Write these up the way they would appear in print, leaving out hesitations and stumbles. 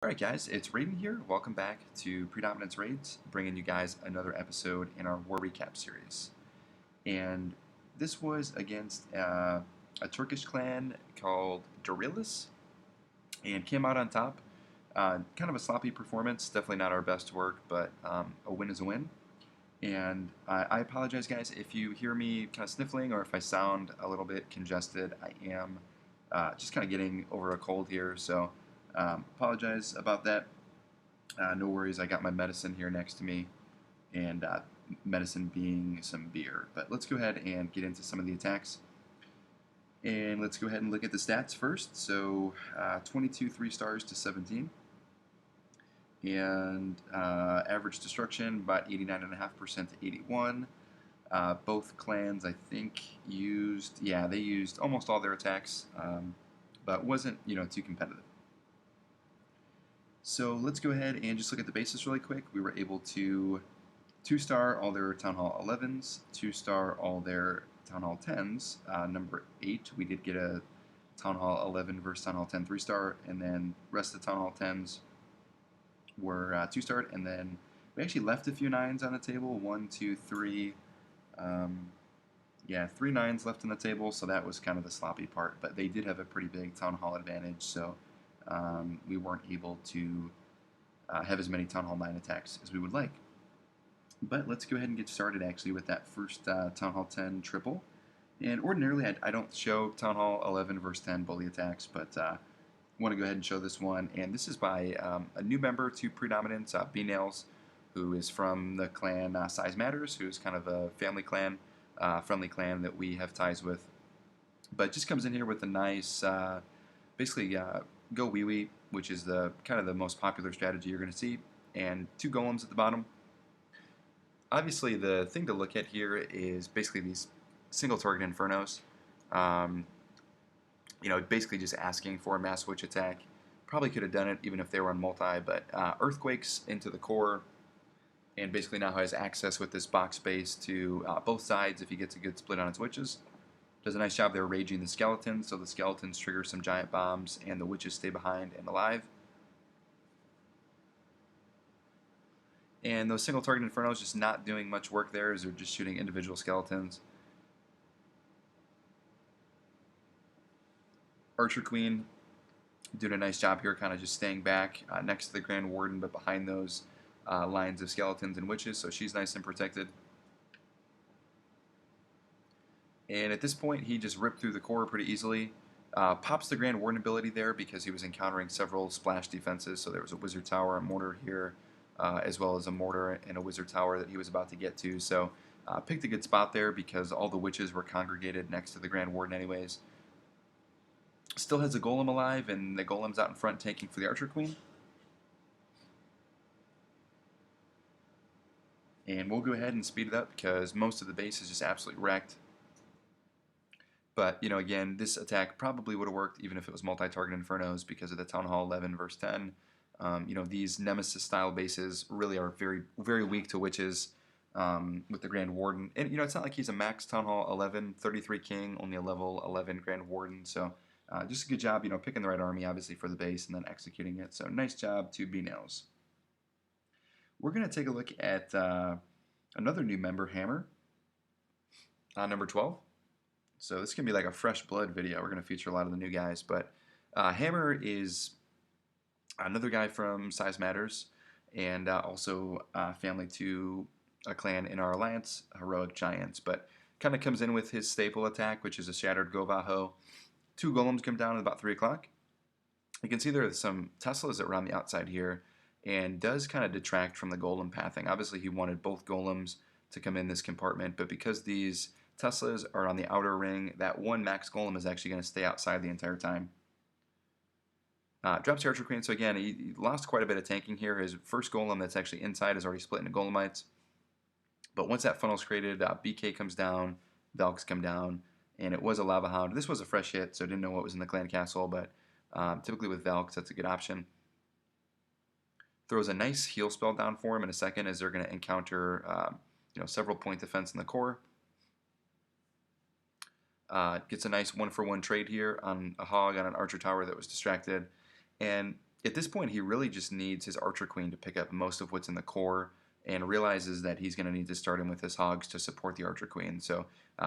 Alright guys, it's Raiden here. Welcome back to Predominance Raids, bringing you guys another episode in our War Recap series. And this was against a Turkish clan called Dirilis, and came out on top. Kind of a sloppy performance, definitely not our best work, but a win is a win. And I apologize guys if you hear me kind of sniffling or if I sound a little bit congested. I am just kind of getting over a cold here, so apologize about that. No worries, I got my medicine here next to me, and medicine being some beer. But let's go ahead and get into some of the attacks. And let's go ahead and look at the stats first. So 22 3 stars to 17. And average destruction about 89.5% to 81. Both clans, I think, they used almost all their attacks, but wasn't, too competitive. So let's go ahead and just look at the basis really quick. We were able to 2-star all their Town Hall 11s, 2-star all their Town Hall 10s. Number 8, we did get a Town Hall 11 versus Town Hall 10 3-star, and then rest of the Town Hall 10s were 2-starred, and then we actually left a few 9s on the table. 1, 2, 3. 3 9s left on the table, so that was kind of the sloppy part. But they did have a pretty big Town Hall advantage, so we weren't able to have as many Town Hall 9 attacks as we would like. But let's go ahead and get started actually with that first Town Hall 10 triple. And ordinarily I don't show Town Hall 11 versus 10 bully attacks, but I want to go ahead and show this one. And this is by a new member to Predominance, Bnailz, who is from the clan Size Matters, who's kind of a family clan, friendly clan that we have ties with. But just comes in here with a nice, basically Go Wee Wee, which is the kind of the most popular strategy you're going to see, and 2 golems at the bottom. Obviously, the thing to look at here is basically these single target infernos. Basically just asking for a mass witch attack. Probably could have done it even if they were on multi, but earthquakes into the core, and basically now has access with this box space to both sides if he gets a good split on his witches. Does a nice job there raging the skeletons, so the skeletons trigger some giant bombs and the witches stay behind and alive. And those single target infernos just not doing much work there as they're just shooting individual skeletons. Archer Queen doing a nice job here, kind of just staying back next to the Grand Warden, but behind those lines of skeletons and witches, so she's nice and protected. And at this point, he just ripped through the core pretty easily. Pops the Grand Warden ability there because he was encountering several splash defenses. So there was a Wizard Tower, a Mortar here, as well as a Mortar and a Wizard Tower that he was about to get to. So picked a good spot there because all the witches were congregated next to the Grand Warden anyways. Still has a Golem alive, and the Golem's out in front tanking for the Archer Queen. And we'll go ahead and speed it up because most of the base is just absolutely wrecked. But, again, this attack probably would have worked even if it was multi-target Infernos because of the Town Hall 11 versus 10. These Nemesis-style bases really are very, very weak to witches with the Grand Warden. And, it's not like he's a max Town Hall 11, 33 King, only a level 11 Grand Warden. So just a good job, picking the right army, obviously, for the base and then executing it. So nice job to Bnailz. We're going to take a look at another new member, Hammer, number 12. So this is going to be like a fresh blood video. We're going to feature a lot of the new guys. But Hammer is another guy from Size Matters, and also family to a clan in our alliance, Heroic Giants. But kind of comes in with his staple attack, which is a Shattered GoVaHo. 2 golems come down at about 3 o'clock. You can see there are some Teslas that were on the outside here, and does kind of detract from the golem pathing. Obviously, he wanted both golems to come in this compartment, but because these Teslas are on the outer ring, that one max golem is actually going to stay outside the entire time. Drops the Archer Queen, so again, he lost quite a bit of tanking here. His first golem that's actually inside is already split into golemites. But once that funnel's created, BK comes down, Valks come down, and it was a Lava Hound. This was a fresh hit, so I didn't know what was in the clan castle, but typically with Valks, that's a good option. Throws a nice heal spell down for him in a second as they're going to encounter several point defense in the core. Gets a nice 1-for-1 trade here on a hog on an archer tower that was distracted. And At this point, he really just needs his Archer Queen to pick up most of what's in the core, and realizes that he's going to need to start him with his Hogs to support the Archer Queen. So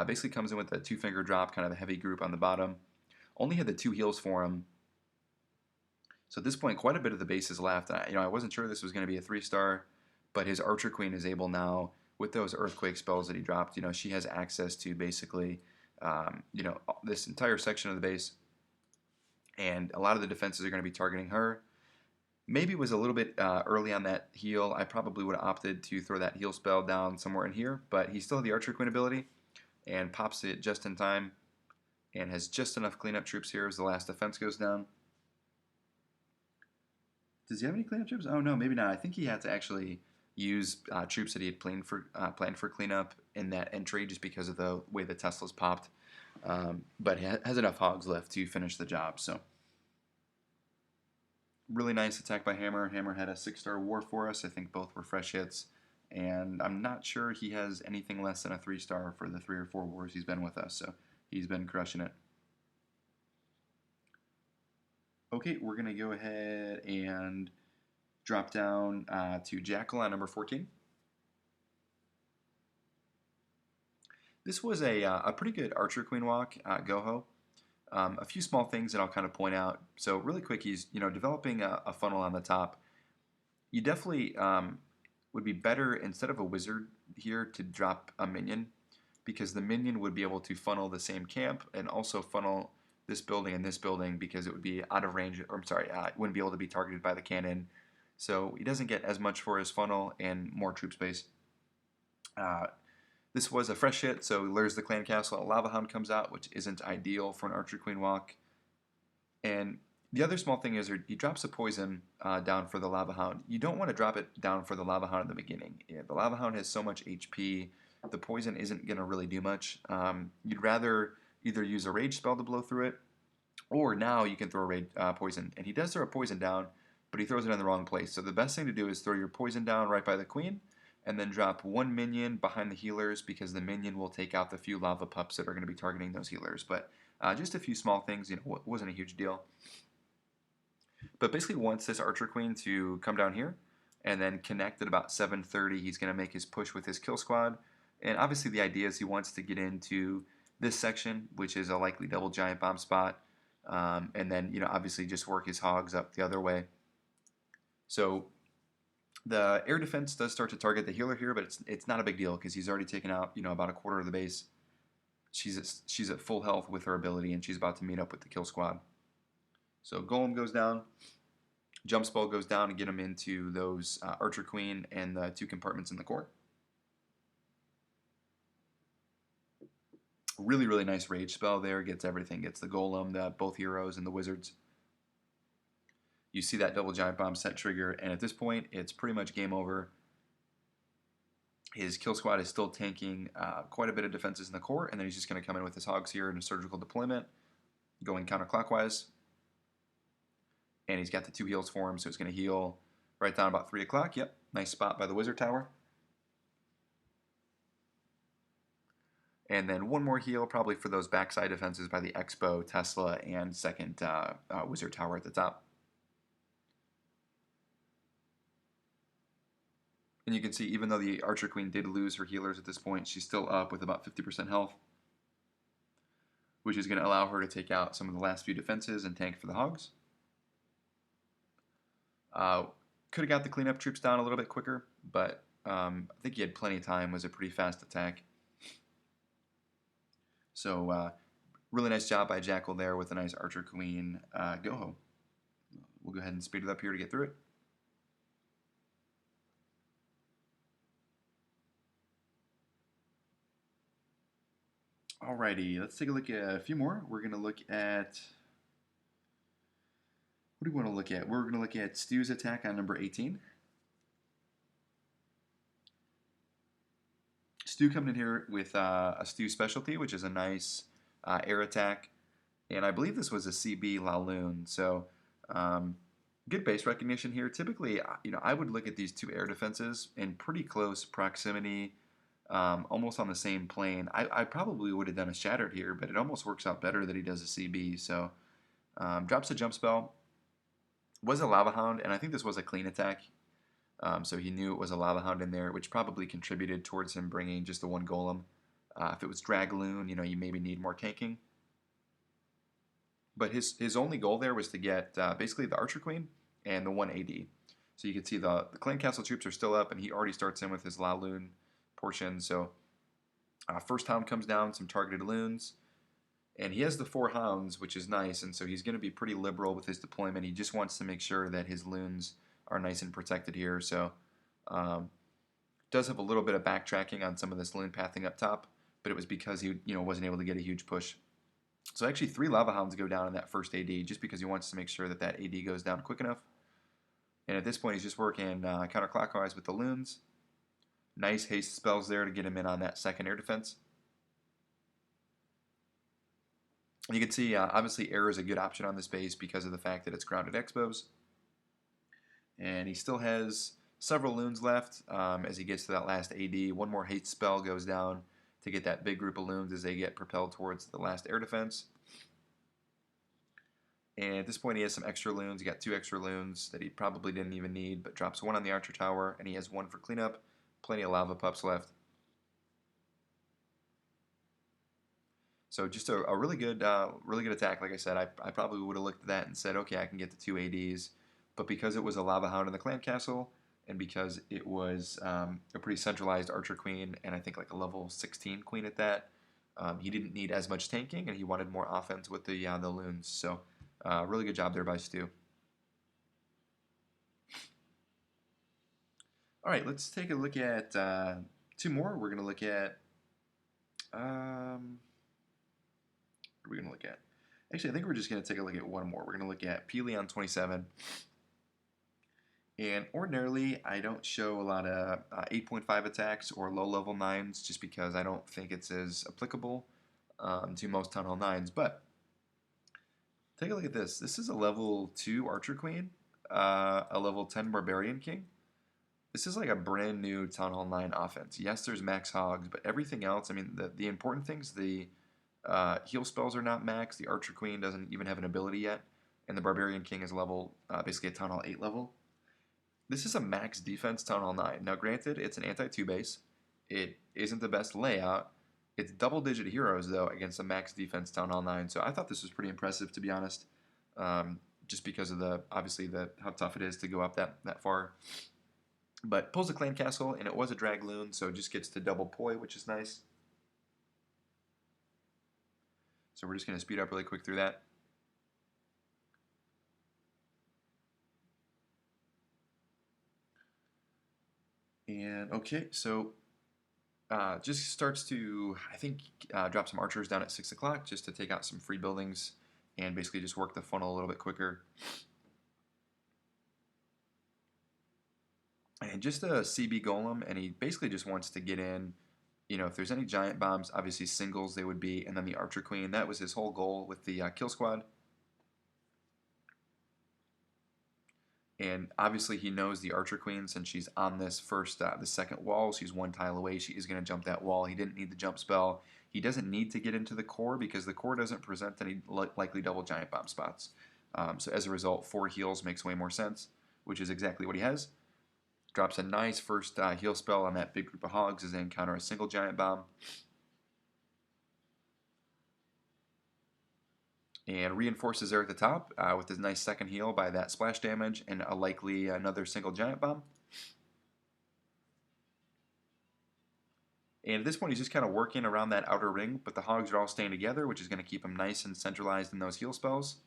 basically comes in with a 2-finger drop, kind of a heavy group on the bottom. Only had the 2 heals for him. So at this point, quite a bit of the base is left. I wasn't sure this was going to be a 3-star, but his Archer Queen is able now, with those Earthquake spells that he dropped, she has access to basically, this entire section of the base, and a lot of the defenses are going to be targeting her. Maybe it was a little bit early on that heal. I probably would have opted to throw that heal spell down somewhere in here, but he still had the Archer Queen ability and pops it just in time and has just enough cleanup troops here as the last defense goes down. Does he have any cleanup troops? Oh, no, maybe not. I think he had to actually use troops that he had planned for cleanup in that entry just because of the way the Teslas popped. But he has enough Hogs left to finish the job. So really nice attack by Hammer. Hammer had a 6-star war for us. I think both were fresh hits. And I'm not sure he has anything less than a 3-star for the 3 or 4 wars he's been with us. So he's been crushing it. Okay, we're going to go ahead and drop down to Jackal on number 14. This was a pretty good Archer Queen walk, GoHo. A few small things that I'll kind of point out. So really quick, he's developing a funnel on the top. You definitely would be better, instead of a wizard here, to drop a minion, because the minion would be able to funnel the same camp and also funnel this building and this building, because it would be out of range, or I'm sorry, it wouldn't be able to be targeted by the cannon. So he doesn't get as much for his funnel and more troop space. This was a fresh hit, so he lures the clan castle. A Lava Hound comes out, which isn't ideal for an Archer Queen walk. And the other small thing is he drops a poison down for the Lava Hound. You don't want to drop it down for the Lava Hound at the beginning. The Lava Hound has so much HP, the poison isn't going to really do much. You'd rather either use a rage spell to blow through it, or now you can throw a rage poison. And he does throw a poison down, but he throws it in the wrong place. So the best thing to do is throw your poison down right by the queen, and then drop 1 minion behind the healers, because the minion will take out the few lava pups that are going to be targeting those healers. But just a few small things, wasn't a huge deal. But basically wants this Archer Queen to come down here and then connect at about 7:30. He's going to make his push with his kill squad. And obviously the idea is he wants to get into this section, which is a likely double giant bomb spot. And then, obviously just work his Hogs up the other way. So the air defense does start to target the healer here, but it's not a big deal, because he's already taken out, about a quarter of the base. She's at full health with her ability, and she's about to meet up with the kill squad. So Golem goes down, Jump Spell goes down to get him into those Archer Queen and the 2 compartments in the core. Really, really nice rage spell there. Gets everything. Gets the Golem, both heroes, and the wizards. You see that double giant bomb set trigger, and at this point, it's pretty much game over. His kill squad is still tanking quite a bit of defenses in the core, and then he's just going to come in with his Hogs here in a surgical deployment, going counterclockwise. And he's got the 2 heals for him, so it's going to heal right down about 3 o'clock. Yep, nice spot by the wizard tower. And then 1 more heal, probably for those backside defenses by the Expo, Tesla, and second wizard tower at the top. And you can see, even though the Archer Queen did lose her healers at this point, she's still up with about 50% health, which is going to allow her to take out some of the last few defenses and tank for the Hogs. Could have got the cleanup troops down a little bit quicker, but I think he had plenty of time. It was a pretty fast attack. So really nice job by Jackal there with a nice Archer Queen GoHo. We'll go ahead and speed it up here to get through it. Alrighty, let's take a look at a few more. We're going to look at... What do we want to look at? We're going to look at Stu's attack on number 18. Stu coming in here with a Stu specialty, which is a nice air attack. And I believe this was a CB GoLaLoon. So good base recognition here. Typically, I would look at these 2 air defenses in pretty close proximity, almost on the same plane. I probably would have done a Shattered here, but it almost works out better that he does a CB. So drops a jump spell. was a Lava Hound, and I think this was a clean attack. So he knew it was a Lava Hound in there, which probably contributed towards him bringing just the one Golem. If it was GoLaLoon, you maybe need more tanking. But his only goal there was to get basically the Archer Queen and the one AD. So you can see the Clan Castle troops are still up, and he already starts in with his GoLaLoon portion. So first Hound comes down, some targeted loons. And he has the 4 hounds, which is nice, and so he's going to be pretty liberal with his deployment. He just wants to make sure that his loons are nice and protected here. So does have a little bit of backtracking on some of this loon pathing up top, but it was because he wasn't able to get a huge push. So actually 3 Lava Hounds go down in that first AD just because he wants to make sure that that AD goes down quick enough. And at this point he's just working counterclockwise with the loons. Nice haste spells there to get him in on that second air defense. You can see, obviously, air is a good option on this base because of the fact that it's grounded expos. And he still has several loons left as he gets to that last AD. One more haste spell goes down to get that big group of loons as they get propelled towards the last air defense. And at this point, he has some extra loons. He got 2 extra loons that he probably didn't even need, but drops 1 on the Archer Tower, and he has 1 for cleanup. Plenty of lava pups left. So just a really good attack. Like I said, I probably would have looked at that and said, okay, I can get the 2 ADs. But because it was a Lava Hound in the Clan Castle, and because it was a pretty centralized Archer Queen, and I think like a level 16 Queen at that, he didn't need as much tanking, and he wanted more offense with the loons. So really good job there by Stu. All right, let's take a look at 2 more. We're going to look at... what are we going to look at? Actually, I think we're just going to take a look at 1 more. We're going to look at Peely on 27. And ordinarily, I don't show a lot of 8.5 attacks or low-level 9s just because I don't think it's as applicable to most Town Hall 9s. But take a look at this. This is a level 2 Archer Queen, a level 10 Barbarian King. This is like a brand new Town Hall 9 offense. Yes, there's max hogs, but everything else, I mean, the important things, the heal spells are not max. The Archer Queen doesn't even have an ability yet. And the Barbarian King is level, basically a Town Hall 8 level. This is a max defense Town Hall 9. Now granted, it's an anti-2 base. It isn't the best layout. It's double-digit heroes, though, against a max defense Town Hall 9. So I thought this was pretty impressive, to be honest. Just because of obviously how tough it is to go up that far. But pulls a Clan Castle, and it was a GoLaLoon, so it just gets to double poi, which is nice. So we're just going to speed up really quick through that. And okay, so just starts to, I think, drop some archers down at 6 o'clock just to take out some free buildings and basically just work the funnel a little bit quicker. And just a CB Golem, and he basically just wants to get in. If there's any giant bombs, obviously singles they would be, and then the Archer Queen. That was his whole goal with the kill squad. And obviously he knows the Archer Queen, since she's on this the second wall. She's 1 tile away. She is going to jump that wall. He didn't need the jump spell. He doesn't need to get into the core because the core doesn't present any likely double giant bomb spots. So as a result, 4 heals makes way more sense, which is exactly what he has. Drops a nice first heal spell on that big group of hogs as they encounter a single giant bomb. And reinforces there at the top with his nice second heal by that splash damage and a likely another single giant bomb. And at this point he's just kind of working around that outer ring, but the hogs are all staying together, which is going to keep him nice and centralized in those heal spells.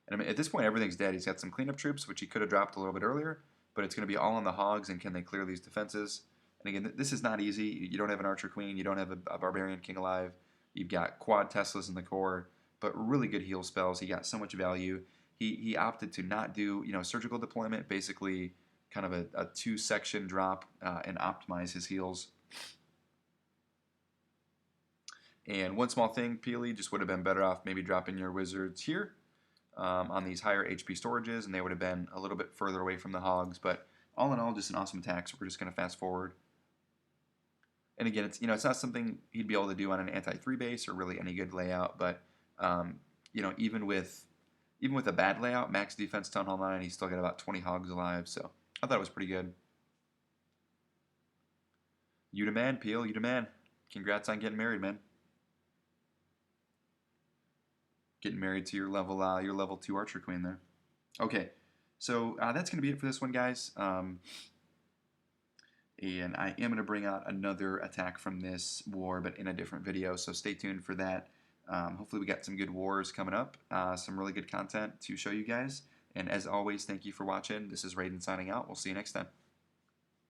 And I mean, at this point everything's dead. He's got some cleanup troops, which he could have dropped a little bit earlier, but it's going to be all on the hogs, and can they clear these defenses? And again, this is not easy. You don't have an Archer Queen. You don't have a Barbarian King alive. You've got quad Teslas in the core, but really good heal spells. He got so much value. He opted to not do surgical deployment, basically kind of a 2-section drop and optimize his heals. And one small thing, Peely just would have been better off maybe dropping your wizards here on these higher HP storages, and they would have been a little bit further away from the hogs. But all in all, just an awesome attack. So we're just going to fast forward. And again, it's it's not something he'd be able to do on an anti-3 base or really any good layout. But even with Even with a bad layout, max defense Town Hall 9, he still got about 20 hogs alive, so I thought it was pretty good. You the man, Peel, you the man. Congrats on getting married, man. Getting married to your level 2 archer queen there. Okay, so that's going to be it for this one, guys. And I am going to bring out another attack from this war, but in a different video, so stay tuned for that. Hopefully we got some good wars coming up, some really good content to show you guys. And as always, thank you for watching. This is Raiden signing out. We'll see you next time.